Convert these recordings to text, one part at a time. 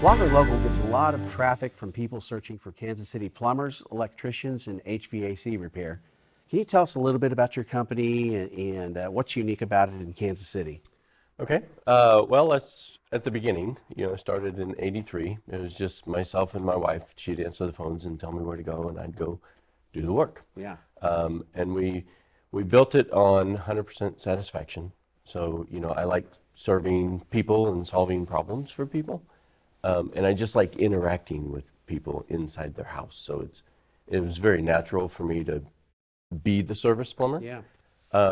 Blogger Local gets a lot of traffic from people searching for Kansas City plumbers, electricians, and HVAC repair. Can you tell us a little bit about your company and what's unique about it in Kansas City? Okay. Well, let's at the beginning. It started in '83. It was just myself and my wife. She'd answer the phones and tell me where to go, and I'd go do the work. Yeah. And we built it on 100% satisfaction. So, I like serving people and solving problems for people. And I just like interacting with people inside their house. So it was very natural for me to be the service plumber. Yeah.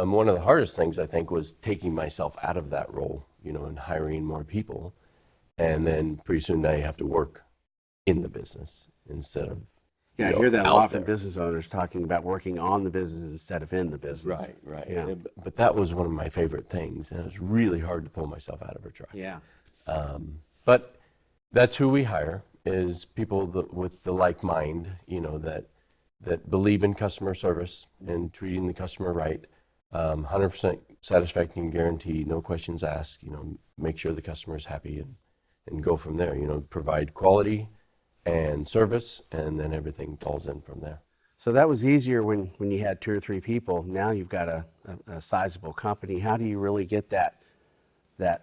One of the hardest things I think was taking myself out of that role, and hiring more people. And then pretty soon now you have to work in the business instead of Yeah, I hear that a out lot from there. business owners talking about working on the business instead of in the business. Right. Yeah. But that was one of my favorite things, and it was really hard to pull myself out of a truck. Yeah. But that's who we hire, is people with the like mind, that believe in customer service and treating the customer right. 100% satisfaction guarantee, no questions asked. Make sure the customer is happy and go from there. Provide quality and service, and then everything falls in from there. So that was easier when you had 2 or 3 people. Now you've got a sizable company. How do you really get that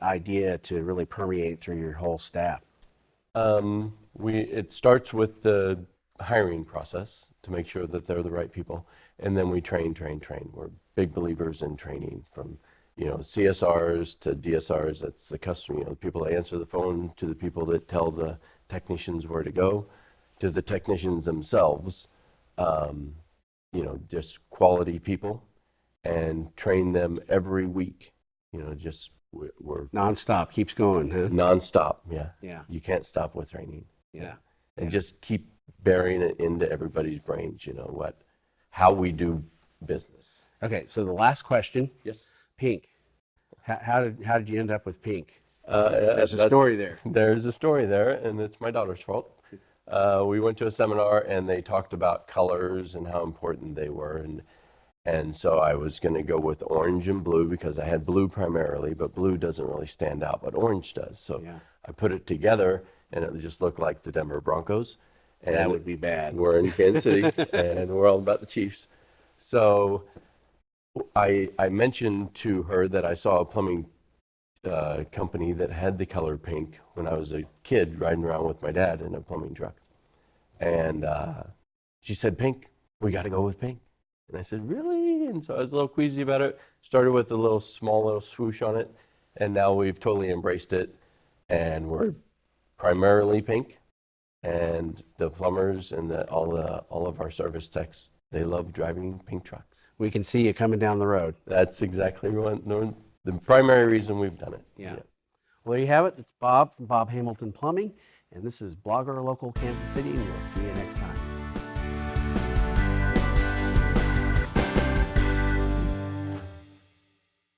idea to really permeate through your whole staff? It starts with the hiring process to make sure that they're the right people, and then we train. We're big believers in training, from CSRs to DSRs. That's the customer, the people that answer the phone, to the people that tell the technicians where to go, to the technicians themselves. Just quality people, and train them every week. We're Nonstop, keeps going, huh? nonstop. Yeah. Yeah. You can't stop with training. Yeah. And just keep burying it into everybody's brains, how we do business. Okay, so the last question, Yes. Pink. How did you end up with Pink? There's a story there. There's a story there, and it's my daughter's fault. We went to a seminar, and they talked about colors and how important they were. And so I was going to go with orange and blue because I had blue primarily, but blue doesn't really stand out, but orange does. So Yeah. I put it together, and it just looked like the Denver Broncos. And That would be bad. We're in Kansas City, and we're all about the Chiefs. So I mentioned to her that I saw a plumbing company that had the color pink when I was a kid riding around with my dad in a plumbing truck. And she said, "Pink, we got to go with pink." And I said, "Really?" And so I was a little queasy about it. Started with a small little swoosh on it, and now we've totally embraced it. And we're primarily pink. And the plumbers and all of our service techs, they love driving pink trucks. We can see you coming down the road. That's exactly the primary reason we've done it. Yeah. Well, there you have it. It's Bob from Bob Hamilton Plumbing, and this is Blogger Local Kansas City, and we'll see you next time.